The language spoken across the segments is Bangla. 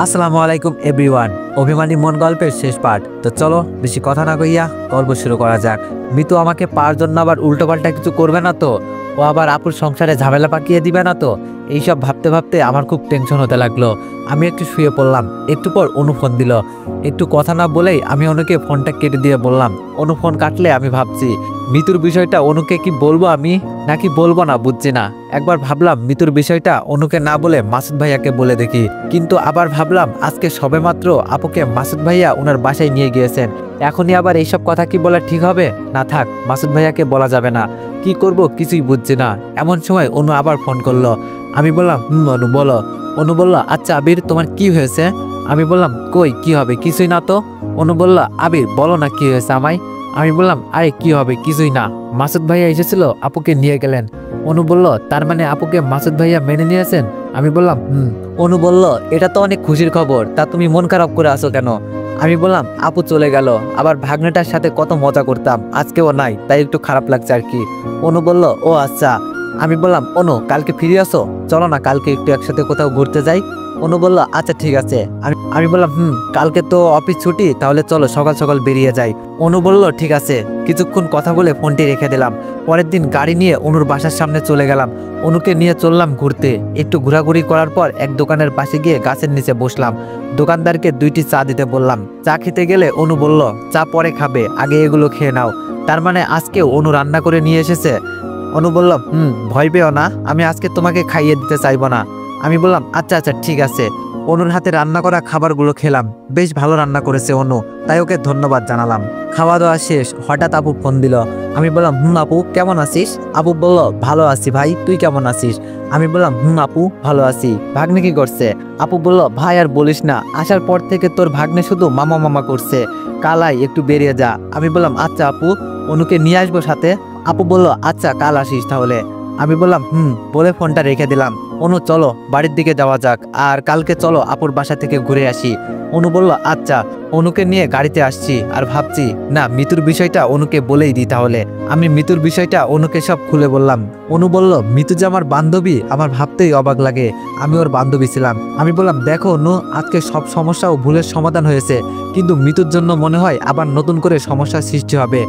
আসসালামু আলাইকুম এভরিওয়ান। অভিমানী মন গল্পের শেষ পার্ট। তো চলো বেশি কথা না কইয়া গল্প শুরু করা যাক। মিতু আমাকে পাওয়ার জন্য আবার উল্টোপাল্টা কিছু করবে না তো? ও আবার আপুর সংসারে ঝামেলা পাকিয়ে দিবে না তো? এইসব ভাবতে ভাবতে আমার খুব টেনশন হতে লাগলো। আমি একটু শুয়ে পড়লাম। একটু পর অনু ফোন দিল। একটু কথা না বলেই আমি অনুকে ফোনটা কেটে দিয়ে বললাম, অনু ফোন কাটলে আমি ভাবছি মিতুর বিষয়টা অনুকে কি বলবো আমি নাকি বলবো না বুঝছি না। একবার ভাবলাম মিতুর বিষয়টা অনুকে না বলে মাসুদ ভাইয়াকে বলে দেখি, কিন্তু আবার ভাবলাম আজকে সবেমাত্র আপুকে মাসুদ ভাইয়া ওনার বাসায় নিয়ে গিয়েছেন, এখনই আবার এইসব কথা কি বলা ঠিক হবে? না থাক, মাসুদ ভাইয়াকে বলা যাবে না। কি করব কিছুই বুঝছি না। এমন সময় অনু আবার ফোন করলো। আমি বললাম অনু বলো। অনু বলল, আচ্ছা আবির তোমার কি হয়েছে? আমি বললাম, কই কি হবে, কিছুই না তো। অনু বলল, আবির বলো না কি হয়েছে আমায়। আমি বললাম, আরে কি হবে, কিছুই না। মাসুদ ভাইয়া এসেছিল, আপুকে নিয়ে গেলেন। অনু বলল, তার মানে আপুকে মাসুদ ভাইয়া মেনে নিয়েছেন? আমি বললাম অনু বলল, এটা তো অনেক খুশির খবর, তা তুমি মন খারাপ করে আসো কেন? আমি বললাম, আপু চলে গেল, আবার ভাগ্নেটার সাথে কত মজা করতাম, আজকেও নাই, তাই একটু খারাপ লাগছে আর কি। অনু বলল, ও আচ্ছা। আমি বললাম, অনু কালকে ফিরে আসো, চলো না কালকে একটু একসাথে কোথাও ঘুরতে যাই। অনু বলল, আচ্ছা ঠিক আছে। আমি বললাম, কালকে তো অফিস ছুটি, তাহলে চলো সকাল সকাল বেরিয়ে যাই। অনু বলল, ঠিক আছে। কিছুক্ষণ কথা বলে ফোনটি রেখে দিলাম। পরের দিন গাড়ি নিয়ে অনুর বাসার সামনে চলে গেলাম। অনুকে নিয়ে চললাম ঘুরতে। একটু ঘোরাঘুরি করার পর এক দোকানের পাশে গিয়ে গাছের নিচে বসলাম। দোকানদারকে 2টি চা দিতে বললাম। চা খেতে গেলে অনু বলল, চা পরে খাবে, আগে এগুলো খেয়ে নাও। তার মানে আজকেও অনু রান্না করে নিয়ে এসেছে? অনু বলল, ভয় পেও না, আমি আজকে তোমাকে খাইয়ে দিতে চাইবো না। আমি বললাম, আচ্ছা আচ্ছা ঠিক আছে। অনুর হাতে রান্না করা খাবারগুলো খেলাম। বেশ ভালো রান্না করেছে অনু, তাই ওকে ধন্যবাদ জানালাম। খাওয়া দাওয়া শেষ, হঠাৎ আপু ফোন দিল। আমি বললাম, আপু কেমন আছিস? আপু বলল, ভালো আছি ভাই, তুই কেমন আছিস? আমি বললাম, আপু ভালো আছি। ভাগ্নে কি করছে? আপু বলল, ভাই আর বলিস না, আসার পর থেকে তোর ভাগ্নে শুধু মামা মামা করছে, কালাই একটু বেরিয়ে যা। আমি বললাম, আচ্ছা আপু, অনুকে নিয়ে আসবো সাথে? আপু বলল, আচ্ছা কাল আসিস তাহলে। আমি বললাম, বলে ফোনটা রেখে দিলাম। অনু চলো বাড়ির দিকে যাওয়া যাক, আর কালকে চলো আপুর বাসা থেকে ঘুরে আসি। অনু বলল, আচ্ছা। অনুকে নিয়ে গাড়িতে আসছি, আর ভাবছি না মিতুর বিষয়টা অনুকে বলেই দিই তাহলে। আমি মিতুর বিষয়টা অনুকে সব খুলে বললাম। অনু বলল, মিতু যে আমার বান্ধবী, আমার ভাবতেই অবাক লাগে আমি ওর বান্ধবী ছিলাম। আমি বললাম, দেখো অনু, আজকে সব সমস্যা ও ভুলের সমাধান হয়েছে, কিন্তু মিতুর জন্য মনে হয় আবার নতুন করে সমস্যার সৃষ্টি হবে।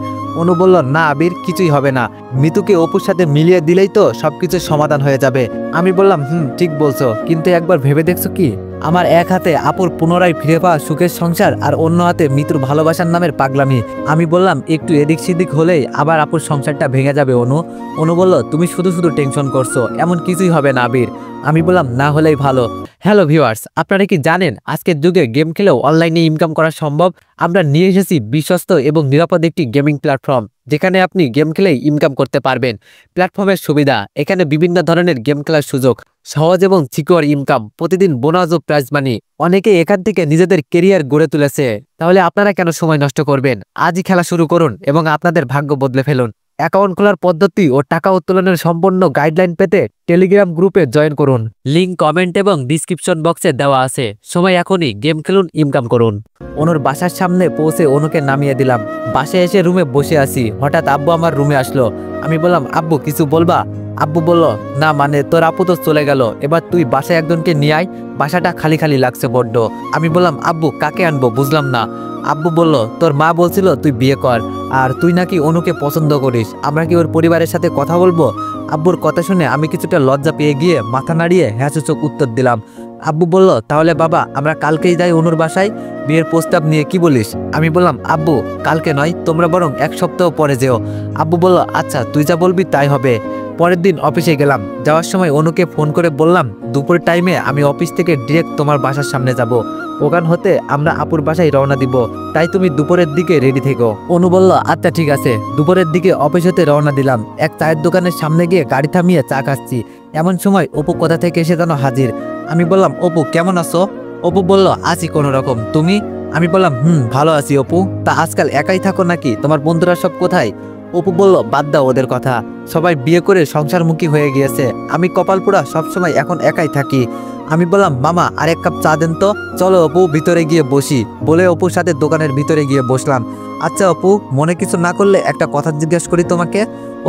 অনু বলল, না আবির, কিছুই হবে না, মিতুকে অপুর সাথে মিলিয়ে দিলেই তো সবকিছুর সমাধান হয়ে যাবে। আমি বললাম, ঠিক বলছো, কিন্তু একবার ভেবে দেখছো কি, আমার এক হাতে আপুর পুনরায় ফিরে পাওয়া সুখের সংসার, আর অন্য হাতে মিতুর ভালোবাসার নামের পাগলামি। আমি বললাম, একটু এদিক সেদিক হলেই আবার আপুর সংসারটা ভেঙে যাবে অনু। অনু বলল, তুমি শুধু শুধু টেনশন করছো, এমন কিছুই হবে না আবির। আমি বললাম, না হলেই ভালো। হ্যালো ভিউয়ার্স, আপনারা কি জানেন আজকের যুগে গেম খেলেও অনলাইনে ইনকাম করা সম্ভব? আমরা নিয়ে এসেছি বিশ্বস্ত এবং নিরাপদ একটি গেমিং প্ল্যাটফর্ম, যেখানে আপনি গেম খেলেই ইনকাম করতে পারবেন। প্ল্যাটফর্মের সুবিধা, এখানে বিভিন্ন ধরনের গেম খেলার সুযোগ, সহজ এবং সিকিউর ইনকাম, প্রতিদিন বোনাস ও প্রাইজ মানি। অনেকে এখান থেকে নিজেদের কেরিয়ার গড়ে তুলেছে। তাহলে আপনারা কেন সময় নষ্ট করবেন? আজই খেলা শুরু করুন এবং আপনাদের ভাগ্য বদলে ফেলুন। অ্যাকাউন্ট খোলার পদ্ধতি ও টাকা উত্তোলনের সম্পূর্ণ গাইডলাইন পেতে টেলিগ্রাম গ্রুপে জয়েন করুন। লিংক কমেন্ট এবং ডিসক্রিপশন বক্সে দেওয়া আছে। সময় এখনই, গেম খেলুন, ইনকাম করুন। অনুর বাসার সামনে পৌঁছে অনুকে নামিয়ে দিলাম। বাসায় এসে রুমে বসে আছি, হঠাৎ আব্বু আমার রুমে আসলো। আমি বললাম, আব্বু কিছু বলবা? আব্বু বলল, না মানে তোর আপু তো চলে গেল, এবার তুই বাসায় একজনকে নিয়ে আয়, বাসাটা খালি খালি লাগছে বড্ড। আমি বললাম, আব্বু কাকে আনবো বুঝলাম না। আব্বু বলল, তোর মা বলছিল তুই বিয়ে কর, আর তুই নাকি অনুকে পছন্দ করিস, আমরা কি ওর পরিবারের সাথে কথা বলবো? আব্বুর কথা শুনে আমি কিছুটা লজ্জা পেয়ে গিয়ে মাথা নাড়িয়ে হ্যাঁ সূচক উত্তর দিলাম। আব্বু বলল, তাহলে বাবা আমরা কালকেই যাই অনুর বাসায়, বিয়ের প্রস্তাব নিয়ে কি বলিস? আমি বললাম, আব্বু কালকে নয়, তোমরা বরং 1 সপ্তাহ পরে যেও। আব্বু বলল, আচ্ছা তুই যা বলবি তাই হবে। পরের দিন অফিসে গেলাম। যাওয়ার সময় অনুকে ফোন করে বললাম, দুপুর টাইমে আমি অফিস থেকে ডিরেক্ট তোমার বাসার সামনে যাব, ওখান হতে আমরা আপুর বাসায় রওনা দিব, তাই তুমি দুপুরের দিকে রেডি থেকো। অনু বলল, আচ্ছা ঠিক আছে। দুপুরের দিকে অফিস হতে রওনা দিলাম। এক চায়ের দোকানের সামনে গিয়ে গাড়ি থামিয়ে চা খাচ্ছি। এমন সময় অপু কোথা থেকে এসে যেন হাজির। আমি বললাম, অপু কেমন আছো? অপু বলল, আছি কোনো রকম, তুমি? আমি বললাম, ভালো আছি অপু, তা আজকাল একাই থাকো নাকি, তোমার বন্ধুরা সব কোথায়? অপু বলল, বাদ দাও ওদের কথা, সবাই বিয়ে করে সংসারমুখী হয়ে গিয়েছে, আমি কপালপুরা সবসময় এখন একাই থাকি। আমি বললাম, মামা আর 1 কাপ চা দেন তো। চলো অপু ভিতরে গিয়ে বসি, বলে অপুর সাথে দোকানের ভিতরে গিয়ে বসলাম। আচ্ছা অপু, মনে কিছু না করলে একটা কথা জিজ্ঞেস করি তোমাকে।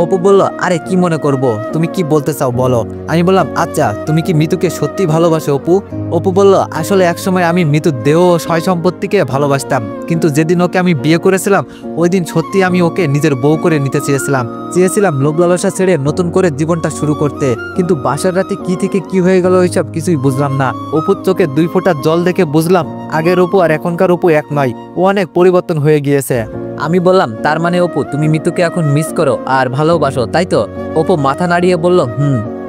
অপু বলল, আরে কি মনে করব, তুমি কি বলতে চাও বলো। আমি বললাম, আচ্ছা তুমি কি মিতুকে সত্যি ভালোবাসো অপু? অপু বলল, আসলে একসময় আমি মিতুর দেহ ও সয় সম্পত্তিকে ভালোবাসতাম, কিন্তু যেদিন ওকে আমি বিয়ে করেছিলাম ওই দিন সত্যি আমি ওকে নিজের বউ করে নিতে চেয়েছিলাম লোভ লালসা ছেড়ে নতুন করে জীবনটা শুরু করতে। কিন্তু বাসার রাতে কি থেকে কি হয়ে গেল ওইসব কিছুই বুঝলাম না। অপুর চোখে 2 ফোঁটা জল দেখে বুঝলাম আগের অপু আর এখনকার অপু এক নয়, ও অনেক পরিবর্তন হয়ে গিয়েছে। আমি বললাম, তার মানে অপু তুমি মিতুকে এখন মিস করো আর ভালোবাসো, তাই তো? অপু মাথা নাড়িয়ে বলল,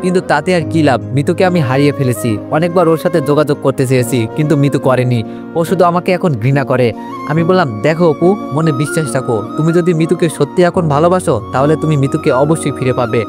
কিন্তু তাতে আর কি লাভ, মিতুকে আমি হারিয়ে ফেলেছি। অনেকবার ওর সাথে যোগাযোগ করতে চেয়েছি কিন্তু মিতু করেনি, ও শুধু আমাকে এখন ঘৃণা করে। আমি বললাম, দেখো অপু, মনে বিশ্বাস রাখো, তুমি যদি মিতুকে সত্যি এখন ভালোবাসো তাহলে তুমি মিতুকে অবশ্যই ফিরে পাবে।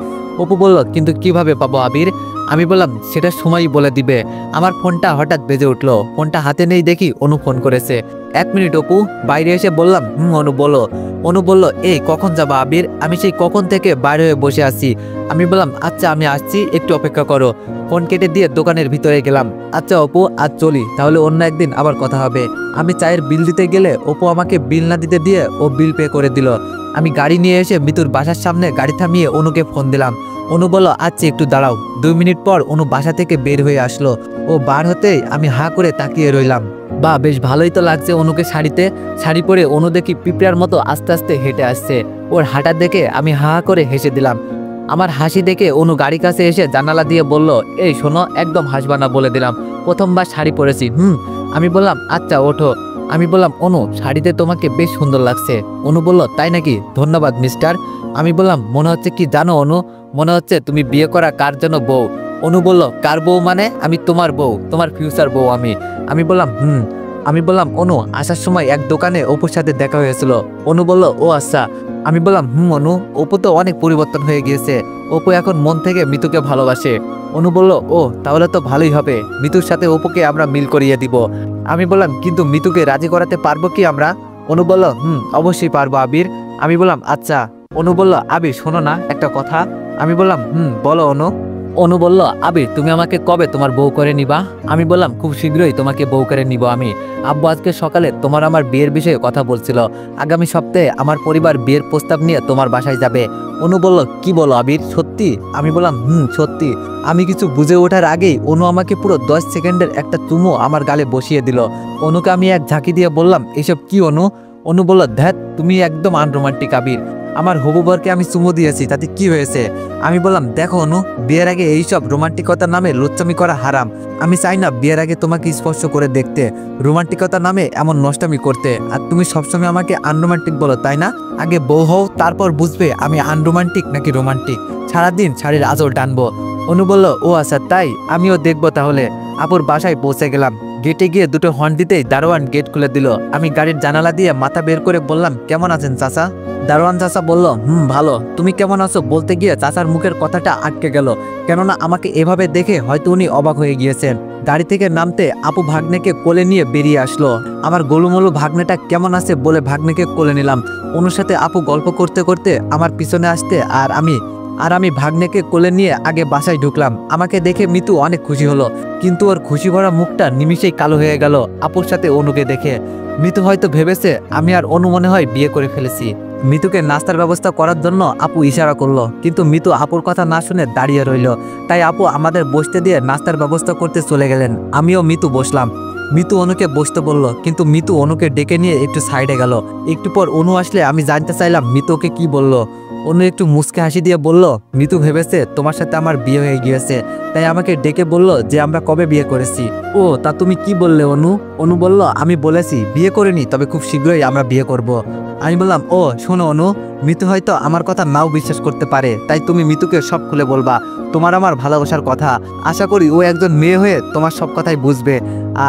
অপু বলল, কিন্তু কিভাবে পাবো আবির? আমি বললাম, সেটা সময়ই বলে দিবে। আমার ফোনটা হঠাৎ বেজে উঠলো, ফোনটা হাতে নেই দেখি অনু ফোন করেছে। 1 মিনিট অপু, বাইরে এসে বললাম, অনু বলো। অনু বলল, এই কখন যাবা আবির? আমি সেই কখন থেকে বাইরে হয়ে বসে আছি। আমি বললাম, আচ্ছা আমি আসছি, একটু অপেক্ষা করো। ফোন কেটে দিয়ে দোকানের ভিতরে গেলাম। আচ্ছা অপু, আজ চলি, তাহলে অন্য একদিন আবার কথা হবে। আমি চায়ের বিল দিতে গেলে অপু আমাকে বিল না দিতে দিয়ে ও বিল পে করে দিল। আমি গাড়ি নিয়ে এসে মিতুর বাসার সামনে গাড়ি থামিয়ে অনুকে ফোন দিলাম। অনু বলল, আচ্ছা একটু দাঁড়াও। 2 মিনিট পর অনু বাসা থেকে বের হয়ে আসলো। ও বার হতেই আমি হাঁ করে তাকিয়ে রইলাম। বা বেশ ভালোই তো লাগছে অনুকে শাড়িতে। শাড়ি পরে অনু দেখি পিঁপড়ার মতো আস্তে আস্তে হেঁটে আসছে। ওর হাঁটা দেখে আমি হাঁ করে হেসে দিলাম। আমার হাসি দেখে অনু গাড়ি কাছে এসে জানালা দিয়ে বলল, এই শোনো, একদম হাসবা না বলে দিলাম, প্রথমবার শাড়ি পরেছি। আমি বললাম, আচ্ছা ওঠো। আমি বললাম, অনু শাড়িতে তোমাকে বেশ সুন্দর লাগছে। অনু বলল, তাই নাকি? ধন্যবাদ মিস্টার। আমি বললাম, মনে হচ্ছে কি জানো অনু, মনে হচ্ছে তুমি বিয়ে করা কার জন্য বউ। অনু বলল, কার বউ মানে? আমি তোমার বউ, তোমার ফিউচার বউ আমি। আমি বললাম, আমি বললাম, অনু আসার সময় এক দোকানে অপুর সাথে দেখা হয়েছিল। অনু বলল, ও আচ্ছা। আমি বললাম, অনু, অপু তো অনেক পরিবর্তন হয়ে গিয়েছে, অপু এখন মন থেকে মিতুকে ভালোবাসে। অনু বলল, ও তাহলে তো ভালোই হবে, মিতুর সাথে অপুকে আমরা মিল করিয়ে দিব। আমি বললাম, কিন্তু মিতুকে রাজি করাতে পারবো কি আমরা? অনু বলল, অবশ্যই পারবো আবির। আমি বললাম, আচ্ছা। অনু বলল, আবির শোনো না একটা কথা। আমি বললাম, বলো অনু। অনু বলল, আবির তুমি আমাকে কবে তোমার বউ করে নিবা? আমি বললাম, খুব শীঘ্রই তোমাকে বউ করে নিব আমি। আব্বু আজকে সকালে তোমার আমার বিয়ের বিষয়ে কথা বলছিল, আগামী সপ্তাহে আমার পরিবার বিয়ের প্রস্তাব নিয়ে তোমার বাসায় যাবে। অনু বলল, কি বলো আবির, সত্যি? আমি বললাম, সত্যি। আমি কিছু বুঝে ওঠার আগেই অনু আমাকে পুরো 10 সেকেন্ডের একটা চুমু আমার গালে বসিয়ে দিল। অনুকে আমি এক ঝাঁকি দিয়ে বললাম, এসব কি অনু? অনু বলল, ধ্যাত, তুমি একদম আনরোমান্টিক আবির, আমার হবু বরকে আমি চুমু দিয়েছি, তাতে কি হয়েছে? আমি বললাম, দেখো অনু, বিয়ের আগে এইসব রোমান্টিকতার নামে লুচ্চামি করা হারাম। আমি চাই না বিয়ের আগে তোমাকে স্পর্শ করে দেখতে, রোমান্টিকতার নামে এমন নষ্টামি করতে। আর তুমি সবসময় আমাকে আনরোমান্টিক বলো, তাই না? আগে বউ হও, তারপর বুঝবে আমি আনরোমান্টিক নাকি রোমান্টিক। সারাদিন শাড়ির আঁচল টানবো। অনু বলল, ও আচ্ছা তাই, আমিও দেখবো তাহলে। আপুর বাসায় পৌঁছে গেলাম। গেটে গিয়ে দুটো হর্ন দিতেই দারোয়ান গেট খুলে দিল। আমি গাড়ির জানালা দিয়ে মাথা বের করে বললাম, কেমন আছেন চাচা? দারোয়ান চাচা বলল, ভালো। তুমি কেমন আছো বলতে গিয়ে চাচার মুখের কথাটা আটকে গেল, কেননা আমাকে এভাবে দেখে হয়তো উনি অবাক হয়ে গিয়েছেন। গাড়ি থেকে নামতে আপু ভাগ্নেকে কোলে নিয়ে বেরিয়ে আসলো। আমার গোলুমলু ভাগ্নেটা কেমন আছে বলে ভাগ্নেকে কোলে নিলাম। অনুর সাথে আপু গল্প করতে করতে আমার পিছনে আসতে আর আমি ভাগ্নেকে কোলে নিয়ে আগে বাসায় ঢুকলাম। আমাকে দেখে মিতু অনেক খুশি হলো, কিন্তু ওর খুশি ভরা মুখটা নিমিষেই কালো হয়ে গেল আপুর সাথে অনুকে দেখে। মিতু হয়তো ভেবেছে আমি আর অনু মনে হয় বিয়ে করে ফেলেছি। মিতুকে নাস্তার ব্যবস্থা করার জন্য আপু ইশারা করলো, কিন্তু মিতু আপুর কথা না শুনে দাঁড়িয়ে রইল। তাই আপু আমাদের বসতে দিয়ে নাস্তার ব্যবস্থা করতে চলে গেলেন। আমিও মিতু বসলাম। মিতু অনুকে বসতে বলল, কিন্তু মিতু অনুকে ডেকে নিয়ে একটু সাইডে গেল। একটু পর অনু আসলে আমি জানতে চাইলাম মিতু ওকে কি বলল। অনু একটু মুচকে হাসি দিয়ে বলল, মিতু ভেবেছে তোমার সাথে আমার বিয়ে হয়ে গিয়েছে, তাই আমাকে ডেকে বলল যে আমরা কবে বিয়ে করেছি। ও তা তুমি কি বললে অনু? অনু বলল, আমি বলেছি বিয়ে করিনি, তবে খুব শীঘ্রই আমরা বিয়ে করব। আমি বললাম, ও শোনো অনু, মিতু হয়তো আমার কথা নাও বিশ্বাস করতে পারে, তাই তুমি মিতুকে সব খুলে বলবা তোমার আমার ভালোবাসার কথা। আশা করি ও একজন মেয়ে হয়ে তোমার সব কথাই বুঝবে,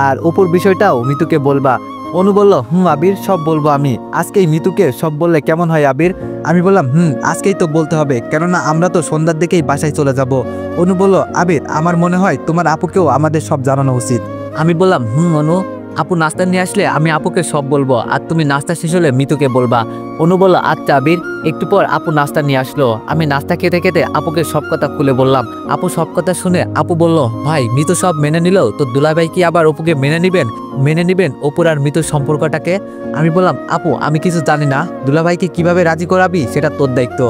আর অপুর বিষয়টাও মিতুকে বলবা। অনু বলল, আবির, সব বলবো আমি। আজকেই মিতুকে সব বললে কেমন হয় আবির? আমি বললাম, আজকেই তো বলতে হবে, কেননা আমরা তো সন্ধ্যার দিকেই বাসায় চলে যাব। অনু বলল, আবির, আমার মনে হয় তোমার আপুকেও আমাদের সব জানানো উচিত। আমি বললাম, অনু, আপু নাস্তা নিয়ে আসলে আমি আপুকে সব বলবো, আর তুমি নাস্তা শেষ হলে মিতুকে বলবা। অনু বলল, আচ্ছা আবির। একটু পর আপু নাস্তা নিয়ে আসলো। আমি নাস্তা খেতে খেতে আপুকে সব কথা খুলে বললাম। আপু সব কথা শুনে আপু বলল, ভাই মিতু সব মেনে নিল, তো দুলাভাই কি আবার অপুকে মেনে নিবেন অপুর আর মিতুর সম্পর্কটাকে? আমি বললাম, আপু আমি কিছু জানি না, দুলাভাইকে কিভাবে রাজি করাবি সেটা তোর দায়িত্ব।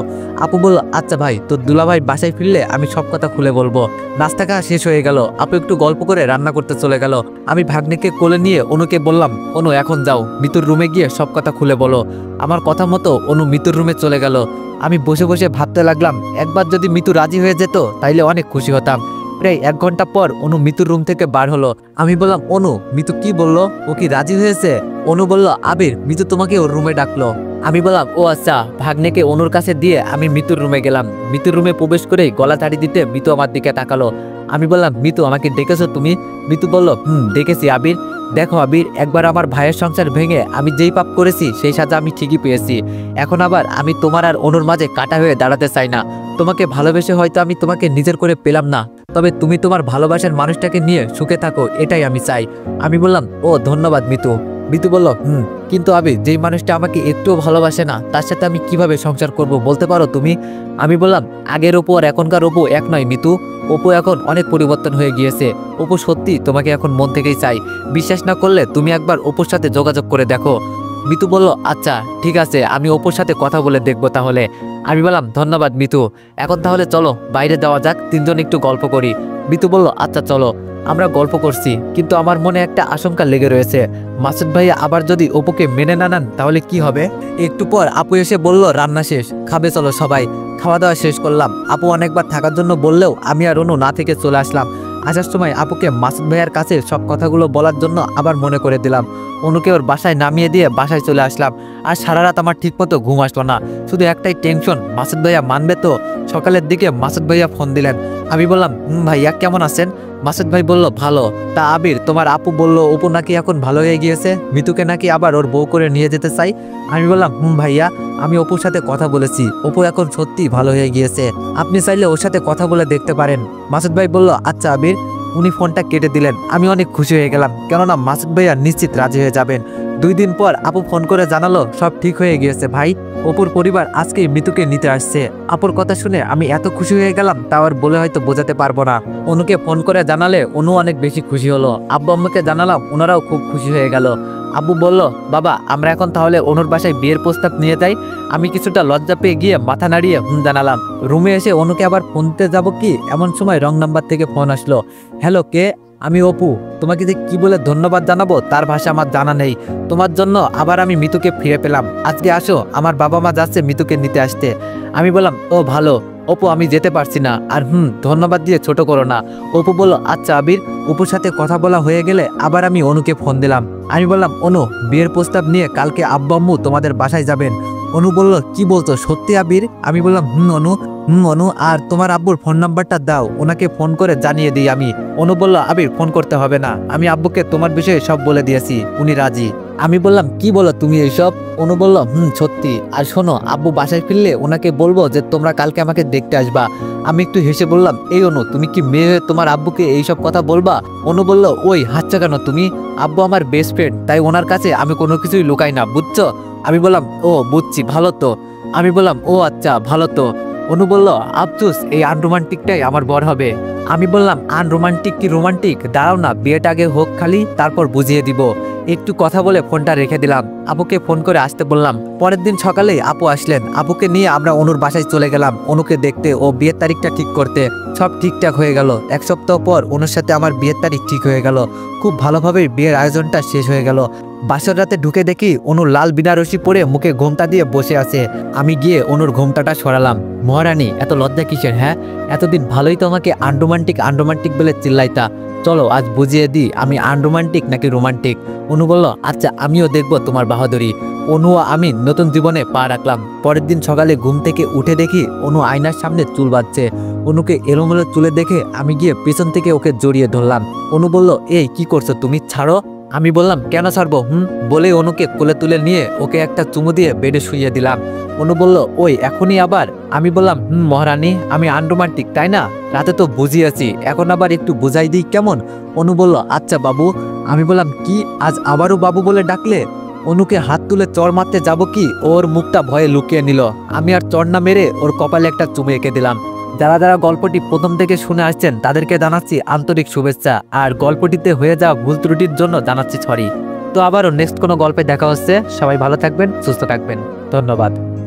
আপু বলল, আচ্ছা ভাই, তোর দুলাভাই বাসায় ফিরলে আমি সব কথা খুলে বলবো। নাস্তা খাওয়া শেষ হয়ে গেল। আপু একটু গল্প করে রান্না করতে চলে গেল। আমি ভাগ্নিকে কোলে নিয়ে অনুকে বললাম, অনু এখন যাও, মিতুর রুমে গিয়ে সব কথা খুলে বলো। আমার কথা মতো অনু মিতুর রুমে চলে গেল। আমি বসে বসে ভাবতে লাগলাম, একবার যদি মিতু রাজি হয়ে যেত তাইলে অনেক খুশি হতাম। প্রায় 1 ঘন্টা পর অনু মিতুর রুম থেকে বার হলো। আমি বললাম, অনু মিতু কি বললো, ও কি রাজি হয়েছে? অনু বলল, আবির মিতু তোমাকে ওর রুমে ডাকলো। আমি বললাম, ও আচ্ছা। ভাগ্নেকে অনুর কাছে দিয়ে আমি মিতুর রুমে গেলাম। মিতুর রুমে প্রবেশ করেই গলা তাড়ি দিতে মিতু আমার দিকে তাকালো। আমি বললাম, মিতু আমাকে ডেকেছো তুমি? মিতু বলল, ডেকেছি আবির। দেখো আবির, একবার আমার ভাইয়ের সংসার ভেঙে আমি যেই পাপ করেছি সেই সাজা আমি ঠিকই পেয়েছি। এখন আবার আমি তোমার আর অনুর মাঝে কাটা হয়ে দাঁড়াতে চাই না। তোমাকে ভালোবেসে হয়তো আমি তোমাকে নিজের করে পেলাম না, তবে তুমি তোমার ভালোবাসার মানুষটাকে নিয়ে সুখে থাকো, এটাই আমি চাই। আমি বললাম, ও ধন্যবাদ মিতু। মিতু বলল, কিন্তু আবির, যেই মানুষটা আমাকে একটুও ভালোবাসে না তার সাথে আমি কিভাবে সংসার করব বলতে পারো তুমি? আমি বললাম, আগের অপু আর এখনকার অপু এক নয় মিতু। অপু এখন অনেক পরিবর্তন হয়ে গিয়েছে। অপু সত্যি তোমাকে এখন মন থেকেই চাই। বিশ্বাস না করলে তুমি একবার অপুর সাথে যোগাযোগ করে দেখো। মিতু বলল, আচ্ছা ঠিক আছে, আমি অপুর সাথে কথা বলে দেখবো তাহলে। আমি বললাম, ধন্যবাদ মিতু। এখন তাহলে চলো বাইরে যাওয়া যাক, তিনজন একটু গল্প করি। মিতু বলল, আচ্ছা চলো। আমরা গল্প করছি, কিন্তু আমার মনে একটা আশঙ্কা লেগে রয়েছে। মাসুদ ভাইয়া আবার যদি অপুকে মেনে না নেন তাহলে কি হবে? একটু পর আপু এসে বলল, রান্না শেষ, খাবে চলো সবাই। খাওয়া দাওয়া শেষ করলাম। আপু অনেকবার থাকার জন্য বললেও আমি আর অনু না থেকে চলে আসলাম। আসার সময় আপুকে মাসুদ ভাইয়ার কাছে সব কথাগুলো বলার জন্য আবার মনে করে দিলাম। অনুকে ওর বাসায় নামিয়ে দিয়ে বাসায় চলে আসলাম। আর সারা রাত আমার ঠিকমতো ঘুম আসলো না, শুধু একটাই টেনশন, মাসুদ ভাইয়া মানবে তো? সকালের দিকে মাসুদ ভাইয়া ফোন দিলেন। আমি বললাম, ভাইয়া কেমন আছেন? মাসুদ ভাই বলল, ভালো। তা আবির, তোমার আপু বলল অপু নাকি এখন ভালো হয়ে গিয়েছে, মিতুকে নাকি আবার ওর বউ করে নিয়ে যেতে চাই। আমি বললাম, ভাইয়া, আমি অপুর সাথে কথা বলেছি, অপু এখন সত্যি ভালো হয়ে গিয়েছে, আপনি চাইলে ওর সাথে কথা বলে দেখতে পারেন। মাসুদ ভাই বলল, আচ্ছা আবির। উনি ফোনটা কেটে দিলেন। আমি অনেক খুশি হয়ে গেলাম, কেননা মাসুদ ভাইয়া নিশ্চিত রাজি হয়ে যাবেন। 2 দিন পর আপু ফোন করে জানালো সব ঠিক হয়ে গিয়েছে ভাই, অপুর পরিবার আজকে মৃতুকে নিতে আসছে। আপুর কথা শুনে আমি এত খুশি হয়ে গেলাম তা আর বলে হয়তো বোঝাতে পারবো না। অনুকে ফোন করে জানালে অনু অনেক বেশি খুশি হলো। আব্বু আম্মুকে জানালাম, ওনারাও খুব খুশি হয়ে গেল। আব্বু বলল, বাবা আমরা এখন তাহলে অনুর বাসায় বিয়ের প্রস্তাব নিয়ে যাই। আমি কিছুটা লজ্জা পেয়ে গিয়ে মাথা নাড়িয়ে জানালাম। রুমে এসে অনুকে আবার ফোন দিতে যাবো কি এমন সময় রং নাম্বার থেকে ফোন আসলো। হ্যালো, কে? আমি অপু। তোমাকে যে কি বলে ধন্যবাদ জানাবো তার ভাষা আমার জানা নেই। তোমার জন্য আবার আমি মিতুকে ফিরে পেলাম। আজকে আসো, আমার বাবা মা যাচ্ছে মিতুকে নিতে আসতে। আমি বললাম, ও ভালো অপু, আমি যেতে পারছি না। আর ধন্যবাদ দিয়ে ছোট করো না। অপু বলল, আচ্ছা আবির। অপুর সাথে কথা বলা হয়ে গেলে আবার আমি অনুকে ফোন দিলাম। আমি বললাম, অনু, বিয়ের প্রস্তাব নিয়ে কালকে আব্বু আম্মু তোমাদের বাসায় যাবেন। অনু বলল, কি বলছো সত্যি আবির? আমি বললাম, অনু। অনু, আর তোমার আব্বুর ফোন নাম্বারটা দাও, ওনাকে ফোন করে জানিয়ে দিই আমি। অনু বলল, আবির ফোন করতে হবে না, আমি আব্বুকে তোমার বিষয়ে সব বলে দিয়েছি, উনি রাজি। আমি বললাম, কি বলো তুমি এইসব? অনু বলল, সত্যি। আর শোনো, আব্বু বাসায় ফিরলে ওনাকে বলবো যে তোমরা কালকে আমাকে দেখতে আসবা। আমি একটু হেসে বললাম, এই অনু, তুমি কি মেয়ে হয়ে তোমার আব্বুকে এইসব কথা বলবা? অনু বলল, ওই হাসছো কেন তুমি? আব্বু আমার বেস্ট ফ্রেন্ড, তাই ওনার কাছে আমি কোনো কিছুই লুকাই না, বুঝছো? আমি বললাম, ও বুঝছি, ভালো তো। আমি বললাম, ও আচ্ছা ভালো তো। অনু বলল, আফসোস এই আনরোমান্টিকটাই আমার বর হবে। আমি বললাম, আনরোমান্টিক কি রোমান্টিক? দাঁড়াও না, বিয়েটা আগে হোক খালি, তারপর বুঝিয়ে দিব। একটু কথা বলে ফোনটা রেখে দিলাম। আপুকে ফোন করে আসতে বললাম। পরের দিন সকালে আপু আসলেন। আপুকে নিয়ে আমরা অনুর বাসায় চলে গেলাম অনুকে দেখতে ও বিয়ের তারিখটা ঠিক করতে। সব ঠিকঠাক হয়ে গেল। 1 সপ্তাহ পর অনুর সাথে আমার বিয়ের তারিখ ঠিক হয়ে গেল। খুব ভালোভাবে বিয়ের আয়োজনটা শেষ হয়ে গেল। বাসর রাতে ঢুকে দেখি অনু লাল বিনারসি পরে মুখে ঘোমটা দিয়ে বসে আছে। আমি গিয়ে অনুর ঘোমটাটা সরালাম। মহারানী, এত লজ্জা কিসের? হ্যাঁ, এতদিন ভালোই তো আমাকে আনরোমান্টিক বলে চিল্লাইতা। চলো আজ বুঝিয়ে দিই আমি আনরোমান্টিক নাকি রোমান্টিক। অনু বলল, আচ্ছা আমিও দেখব তোমার বাহাদুরি। অনু ও আমি নতুন জীবনে পা রাখলাম। পরের দিন সকালে ঘুম থেকে উঠে দেখি অনু আয়নার সামনে চুল বাঁধছে। অনুকে এলোমেলো চুলে দেখে আমি গিয়ে পেছন থেকে ওকে জড়িয়ে ধরলাম। অনু বলল, এই কি করছো তুমি, ছাড়ো। আমি বললাম, কেন ছাড়বো? বলে অনুকে কোলে তুলে নিয়ে ওকে একটা চুমু দিয়ে বেডে শুইয়ে দিলাম। অনু বলল, ওই এখনই আবার? আমি বললাম, মহারানী, আমি আনরোমান্টিক তাই না? রাতে তো বুঝিয়েছি, এখন আবার একটু বুঝাই দিই কেমন? অনু বলল, আচ্ছা বাবু। আমি বললাম, কি আজ আবারও বাবু বলে ডাকলে? অনুকে হাত তুলে চড় মারতে যাব কি ওর মুখটা ভয়ে লুকিয়ে নিল। আমি আর চড় না মেরে ওর কপালে একটা চুমু এঁকে দিলাম। যারা যারা গল্পটি প্রথম থেকে শুনে আসছেন তাদেরকে জানাচ্ছি আন্তরিক শুভেচ্ছা, আর গল্পটিতে হয়ে যাওয়া ভুল ত্রুটির জন্য জানাচ্ছি সরি। তো আবারও নেক্সট কোনো গল্পে দেখা হচ্ছে। সবাই ভালো থাকবেন, সুস্থ থাকবেন, ধন্যবাদ।